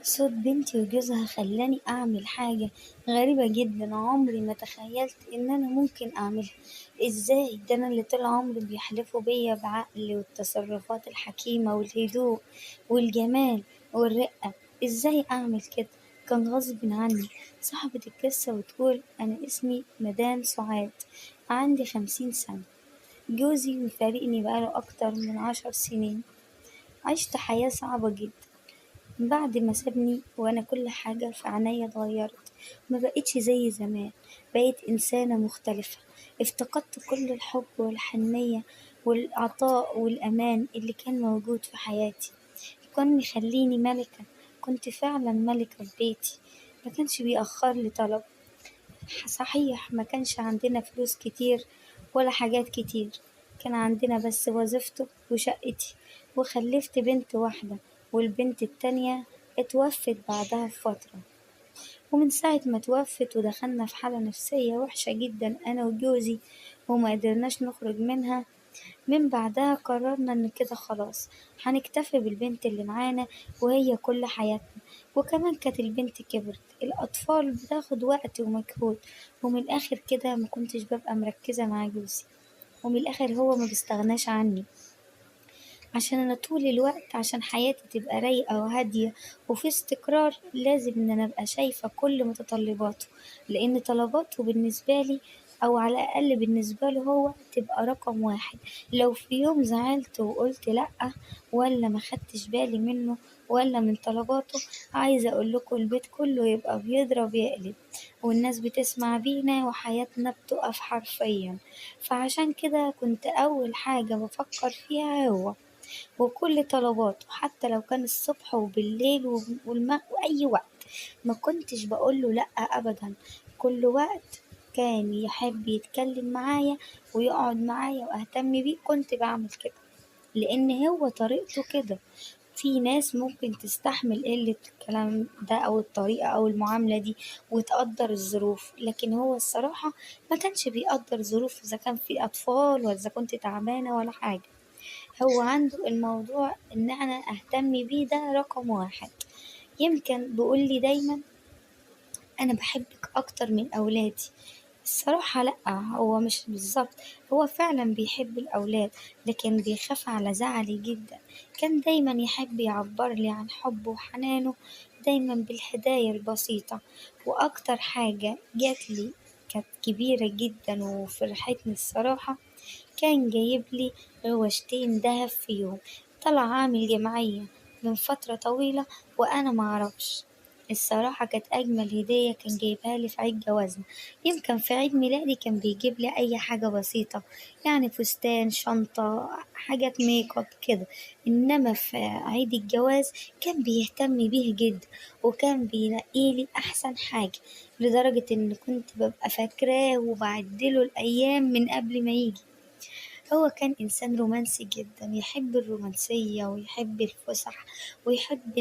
صوت بنتي وجوزها خلاني أعمل حاجة غريبة جدا، عمري ما تخيلت إن أنا ممكن أعملها. إزاي ده؟ أنا اللي طول عمري بيحلفوا بيا بعقل والتصرفات الحكيمة والهدوء والجمال والرقة. إزاي أعمل كده؟ كان غصب عني. صاحبة القصة بتقول أنا اسمي مدام سعاد، عندي 50 سنة، جوزي مفارقني بقاله أكتر من 10 سنين. عشت حياة صعبة جدا بعد ما سابني، وأنا كل حاجة في عينيا اتغيرت. ما بقتش زي زمان، بقيت إنسانة مختلفة. افتقدت كل الحب والحنية والعطاء والأمان اللي كان موجود في حياتي. كان يخليني ملكة، كنت فعلا ملكة في بيتي. ما كانش بيأخر لي طلب. صحيح ما كانش عندنا فلوس كتير ولا حاجات كتير، كان عندنا بس وظيفته وشقتي. وخلفت بنت واحدة، والبنت التانية اتوفت بعدها بفترة. ومن ساعة ما اتوفت ودخلنا في حالة نفسية وحشة جدا أنا وجوزي، وما قدرناش نخرج منها. من بعدها قررنا إن كده خلاص هنكتفي بالبنت اللي معانا، وهي كل حياتنا. وكمان كانت البنت كبرت. الأطفال بتاخد وقت ومجهود، ومن الآخر كده مكنتش ببقى مركزة مع جوزي، ومن الآخر هو ما بيستغناش عني. عشان أنا طول الوقت، عشان حياتي تبقى رايقة وهادية وفي استقرار، لازم إن أنا أبقى شايفة كل متطلباته، لأن طلباته بالنسبة لي، أو على الأقل بالنسبة له هو، تبقى رقم واحد. لو في يوم زعلت وقلت لأ، ولا ما خدتش بالي منه ولا من طلباته، عايزة أقولكوا البيت كله يبقى بيضرب يقلب، والناس بتسمع بينا وحياتنا بتقف حرفيا. فعشان كده كنت أول حاجة بفكر فيها هو، وكل طلباته، حتى لو كان الصبح وبالليل وأي وقت. ما كنتش بقوله لأ أبدا. كل وقت كان يحب يتكلم معايا ويقعد معايا وأهتم بيه كنت بعمل كده، لأن هو طريقته كده. في ناس ممكن تستحمل قلة الكلام ده أو الطريقة أو المعاملة دي وتقدر الظروف، لكن هو الصراحة ما كانش بيقدر ظروف، إذا كان في أطفال ولا إذا كنت تعبانة ولا حاجة. هو عنده الموضوع إن أنا أهتم بيه ده رقم واحد. يمكن بيقولي دايما أنا بحبك أكتر من أولادي. الصراحة لأ، هو مش بالظبط، هو فعلا بيحب الأولاد، لكن بيخاف على زعلي جدا. كان دايما يحب يعبرلي عن حبه وحنانه، دايما بالهدايا البسيطة. وأكتر حاجة جاتلي كانت كبيرة جدا وفرحتني الصراحة، كان جايبلي غواشتين دهب في يوم. طلع عامل جمعية من فترة طويلة وأنا معرفش. الصراحة كانت أجمل هدية كان جايبها لي في عيد جوازنا. يمكن في عيد ميلادي كان بيجيب لي أي حاجة بسيطة، يعني فستان، شنطة، حاجات ميك اب كده. إنما في عيد الجواز كان بيهتم بيه جدا، وكان بينقيلي أحسن حاجة، لدرجة إن كنت ببقى فاكراه وبعدله الأيام من قبل ما يجي. هو كان إنسان رومانسي جدا، يحب الرومانسية ويحب الفسح ويحب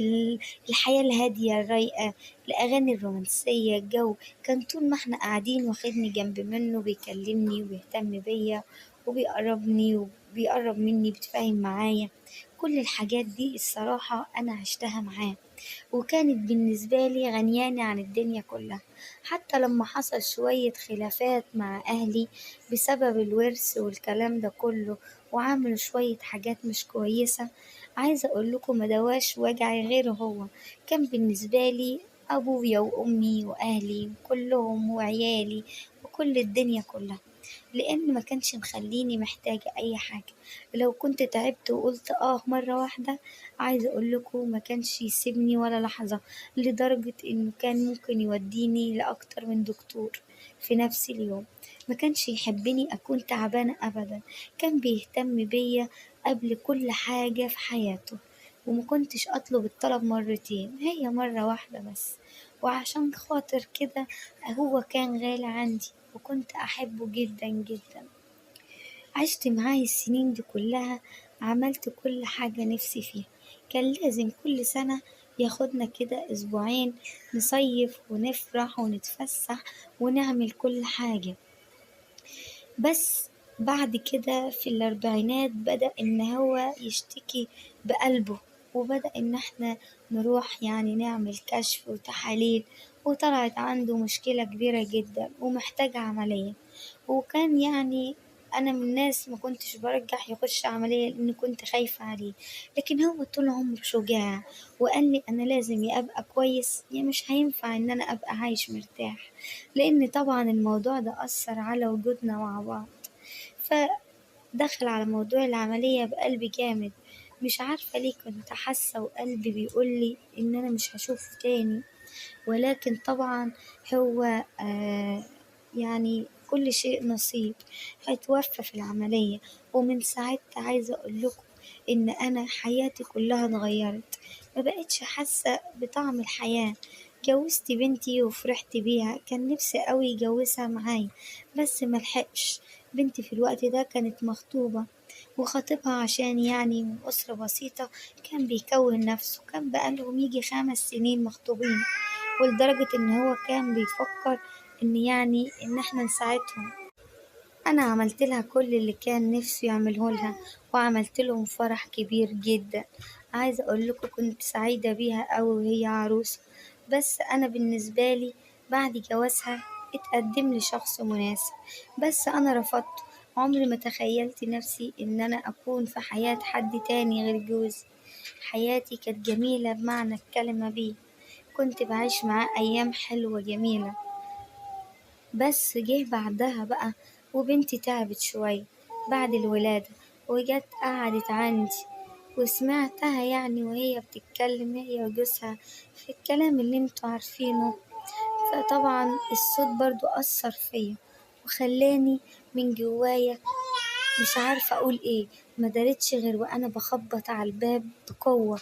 الحياة الهادية الرايقة، الأغاني الرومانسية، الجو. كان طول ما احنا قاعدين واخدني جنب منه، بيكلمني وبيهتم بيا وبيقربني وبيقرب مني، بيتفاهم معايا. كل الحاجات دي الصراحة أنا عشتها معاه، وكانت بالنسبة لي غنيانة عن الدنيا كلها. حتى لما حصل شوية خلافات مع أهلي بسبب الورث والكلام ده كله، وعملوا شوية حاجات مش كويسة، عايزة أقولكم مدواش وجعي غيره هو. كان بالنسبة لي أبويا وأمي وأهلي كلهم وعيالي وكل الدنيا كلها، لأن ما كانش مخليني محتاجة أي حاجة. لو كنت تعبت وقلت مرة واحدة، عايزة أقولكوا ما كانش يسيبني ولا لحظة، لدرجة إنه كان ممكن يوديني لأكتر من دكتور في نفس اليوم. ما كانش يحبني أكون تعبانة أبدا، كان بيهتم بيا قبل كل حاجة في حياته. وما كنتش أطلب الطلب مرتين، هي مرة واحدة بس. وعشان خاطر كده هو كان غالي عندي، وكنت أحبه جدا جدا. عشت معاه السنين دي كلها، عملت كل حاجة نفسي فيها. كان لازم كل سنة ياخدنا كده أسبوعين نصيف ونفرح ونتفسح ونعمل كل حاجة. بس بعد كده في الأربعينات بدأ إن هو يشتكي بقلبه، وبدأ إن إحنا نروح يعني نعمل كشف وتحاليل، وطلعت عنده مشكلة كبيرة جدًا ومحتاج عملية. وكان يعني أنا من الناس ما كنتش بارجح يخش عملية لإني كنت خايفة عليه، لكن هو طول عمره شجاع وقال لي أنا لازم يا أبقى كويس يا مش هينفع إن أنا أبقى عايش مرتاح، لإن طبعًا الموضوع ده أثر على وجودنا مع بعض. فدخل على موضوع العملية بقلب جامد، مش عارفة ليه كنت حاسة وقلبي بيقول لي إن أنا مش هاشوفه تاني. ولكن طبعًا هو يعني كل شيء نصيب، هيتوفى في العملية، ومن ساعتها عايزة أقول لكم إن أنا حياتي كلها اتغيرت، مبقتش حاسة بطعم الحياة. جوزت بنتي وفرحت بيها، كان نفسي أوي يجوزها معايا بس ملحقش. بنتي في الوقت ده كانت مخطوبة، وخطيبها عشان يعني من أسرة بسيطة كان بيكون نفسه، كان بقالهم ييجي 5 سنين مخطوبين. ولدرجة إن هو كان بيفكر إن إحنا نساعدهم. أنا عملت لها كل اللي كان نفسه يعمله لها، وعملت لهم فرح كبير جدا. عايزة أقول لكم كنت سعيدة بيها أوي وهي عروسة. بس أنا بالنسبة لي بعد جوازها اتقدم لي شخص مناسب، بس أنا رفضته. عمري ما تخيلت نفسي إن أنا أكون في حياة حد تاني غير جوزي. حياتي كانت جميلة بمعنى الكلمة بيه، كنت بعيش معاه أيام حلوة جميلة. بس جه بعدها بقى وبنتي تعبت شوية بعد الولادة، وجت قعدت عندي وسمعتها يعني وهي بتتكلم هي وجوزها في الكلام اللي انتوا عارفينه. فطبعا الصوت برضو أثر فيا وخلاني من جوايا مش عارفة أقول إيه. مدارتش غير وأنا بخبط على الباب بقوة،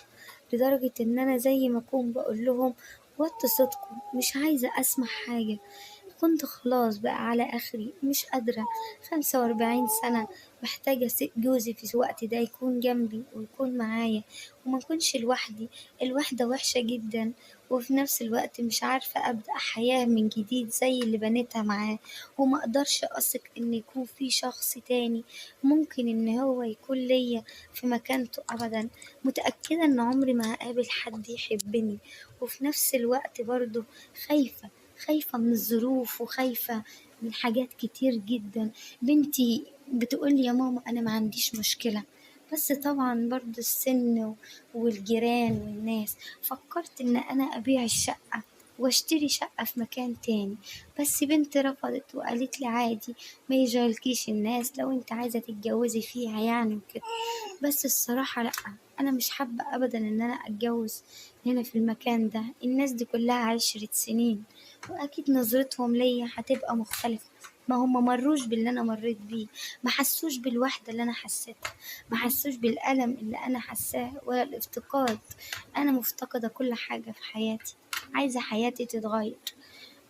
لدرجة إن أنا زي ما أكون بقولهم وطوا صوتكم، مش عايزة أسمع حاجة. كنت خلاص بقى على آخري مش قادرة. 45 سنة محتاجة جوزي في الوقت ده يكون جنبي ويكون معايا وما أكونش لوحدي. الوحدة وحشة جدا، وفي نفس الوقت مش عارفة أبدأ حياة من جديد زي اللي بنيتها معاه، وما أقدرش أثق إن يكون في شخص تاني ممكن إن هو يكون ليا في مكانته أبدا. متأكدة إن عمري ما هقابل حد يحبني، وفي نفس الوقت برضه خايفة، خايفة من الظروف وخايفة من حاجات كتير جدا. بنتي بتقولي يا ماما أنا ما عنديش مشكلة، بس طبعا برضه السن والجيران والناس. فكرت إن أنا أبيع الشقة واشتري شقة في مكان تاني، بس بنتي رفضت وقالت لي عادي ما يشغلكيش الناس لو انت عايزة تتجوزي فيها يعني وكده. بس الصراحة لأ، أنا مش حابة أبدا إن أنا أتجوز هنا في المكان ده. الناس دي كلها 10 سنين وأكيد نظرتهم ليا هتبقى مختلفة. ما هم مروش باللي أنا مريت بيه، ما حسوش بالوحدة اللي أنا حسيتها، ما حسوش بالألم اللي أنا حساه ولا الافتقاد. أنا مفتقدة كل حاجة في حياتي، عايزة حياتي تتغير.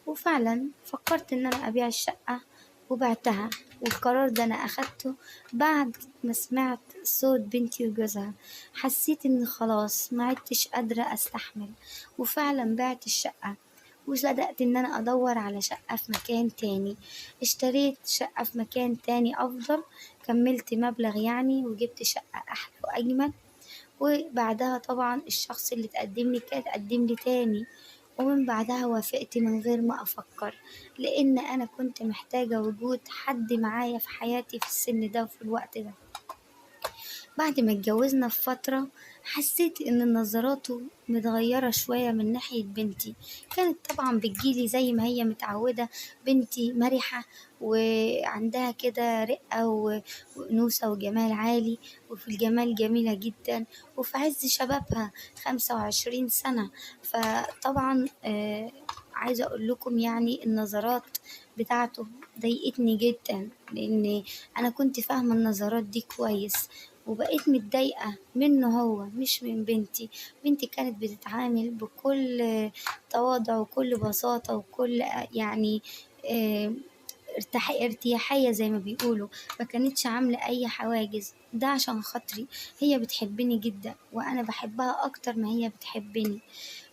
وفعلا فكرت إن أنا أبيع الشقة وبعتها، والقرار ده أنا أخدته بعد ما سمعت صوت بنتي وجوزها. حسيت إن خلاص ما عدتش قادرة أستحمل، وفعلا بعت الشقة وبدأت إن أنا أدور على شقة في مكان تاني. اشتريت شقة في مكان تاني أفضل، كملت مبلغ يعني وجبت شقة أحلى وأجمل. وبعدها طبعا الشخص اللي تقدم لي كان تقدم لي تاني، ومن بعدها وافقت من غير ما أفكر، لأن أنا كنت محتاجة وجود حد معايا في حياتي في السن ده وفي الوقت ده. بعد ما اتجوزنا بفترة حسيت إن نظراته متغيرة شوية من ناحية بنتي. كانت طبعا بتجيلي زي ما هي متعودة، بنتي مرحة وعندها كده رقة وأنوثة وجمال عالي، وفي الجمال جميلة جدا وفي عز شبابها 25 سنة. فطبعا عايزة أقول لكم يعني النظرات بتاعته ضايقتني جدا، لأن أنا كنت فاهمة النظرات دي كويس، وبقيت متضايقة منه هو مش من بنتي. بنتي كانت بتتعامل بكل تواضع وكل بساطة وكل يعني آه، ارتياحية زي ما بيقولوا، ما كانتش عاملة أي حواجز. ده عشان خاطري، هي بتحبني جدا وأنا بحبها أكتر ما هي بتحبني.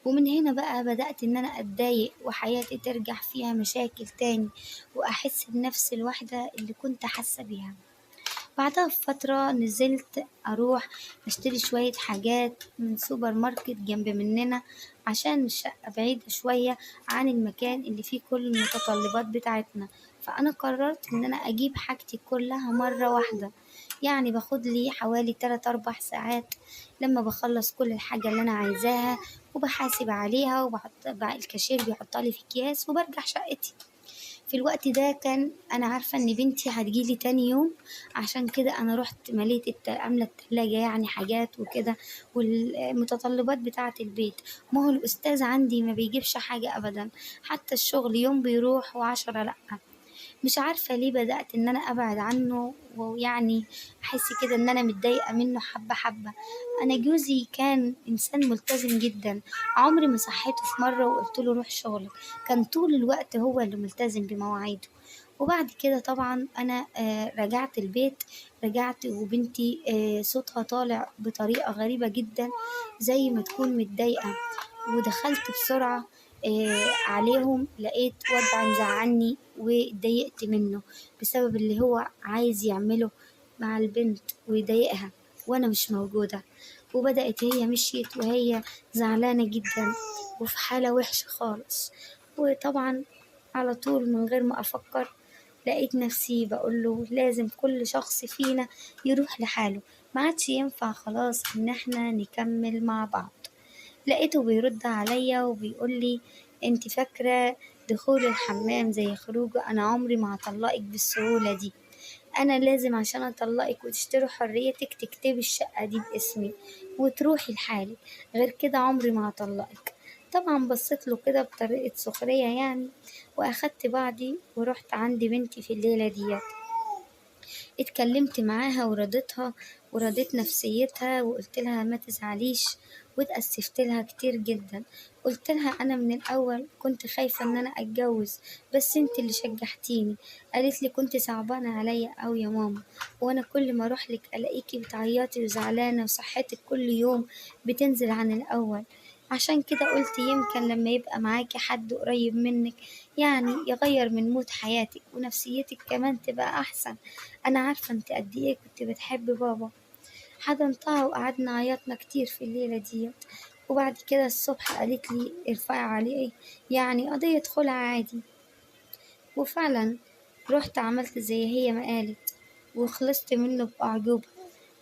ومن هنا بقى بدأت إن أنا أتضايق وحياتي ترجع فيها مشاكل تاني، وأحس بنفس الوحدة اللي كنت حاسة بيها. بعدها بفترة نزلت أروح أشتري شوية حاجات من سوبر ماركت جنب مننا، عشان الشقة بعيدة شوية عن المكان اللي فيه كل المتطلبات بتاعتنا. فأنا قررت إن أنا أجيب حاجتي كلها مرة واحدة، يعني باخد لي حوالي 3 4 ساعات لما بخلص كل الحاجة اللي أنا عايزاها، وبحاسب عليها وبحط بقى الكاشير بيحطها لي في أكياس وبرجع شقتي. في الوقت ده كان أنا عارفة إن بنتي هتجيلي تاني يوم، عشان كده أنا رحت مليت عاملة التلاجة يعني حاجات وكده والمتطلبات بتاعة البيت. ما هو الأستاذ عندي ما بيجيبش حاجة أبدا، حتى الشغل يوم بيروح و10 لأ. مش عارفة ليه بدأت إن أنا أبعد عنه، ويعني أحس كده إن أنا متضايقة منه حبة حبة. أنا جوزي كان إنسان ملتزم جدا، عمري ما صحيته في مرة وقلت له روح شغلك، كان طول الوقت هو اللي ملتزم بمواعيده. وبعد كده طبعا أنا رجعت البيت، رجعت وبنتي صوتها طالع بطريقة غريبة جدا زي ما تكون متضايقة، ودخلت بسرعة عليهم، لقيت وضع مزعلني واتضايقت منه بسبب اللي هو عايز يعمله مع البنت ويضايقها وأنا مش موجودة. وبدأت هي مشيت وهي زعلانة جدا وفي حالة وحشة خالص. وطبعا على طول من غير ما أفكر لقيت نفسي بقوله لازم كل شخص فينا يروح لحاله، ما عادش ينفع خلاص إن احنا نكمل مع بعض. لقيته بيرد عليا وبيقولي انت فاكرة دخول الحمام زي خروجه؟ انا عمري ما هطلقك بالسهولة دي، انا لازم عشان اطلقك وتشتري حريتك تكتبي الشقة دي باسمي وتروحي لحالك، غير كده عمري ما هطلقك. طبعا بصيت له كده بطريقة سخرية يعني، واخدت بعضي ورحت عند بنتي في الليلة ديت. اتكلمت معاها ورضيتها ورضيت نفسيتها وقلت لها ما تزعليش، واتأسفت لها كتير جدا. قلت لها انا من الاول كنت خايفة ان انا اتجوز، بس انت اللي شجعتيني. قالت لي كنت صعبانة عليا اوي يا ماما، وانا كل ما اروح لك الاقيكي بتعيطي وزعلانة وصحتك كل يوم بتنزل عن الاول، عشان كده قلت يمكن لما يبقى معاكي حد قريب منك يعني يغير من مود حياتك ونفسيتك كمان تبقى احسن. انا عارفة انت قد ايه كنت بتحب بابا. حضنتها وقعدنا عيطنا كتير في الليلة دي. وبعد كده الصبح قالت لي ارفعي عليه يعني قضية خلع عادي. وفعلا رحت عملت زي هي ما قالت وخلصت منه بأعجوبة.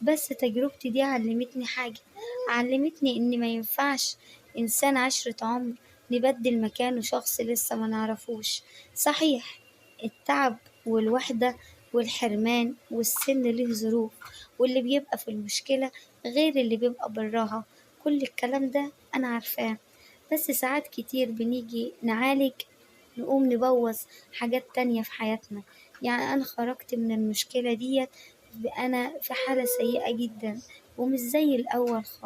بس تجربتي دي علمتني حاجة، علمتني إن ما ينفعش إنسان عشرة عمر نبدل مكانه شخص لسه ما نعرفوش. صحيح التعب والوحدة والحرمان والسن له ظروف، واللي بيبقى في المشكلة غير اللي بيبقى براها، كل الكلام ده أنا عارفاه. بس ساعات كتير بنيجي نعالج نقوم نبوظ حاجات تانية في حياتنا. يعني أنا خرجت من المشكلة ديت أنا في حالة سيئة جدا ومش زي الأول خالص.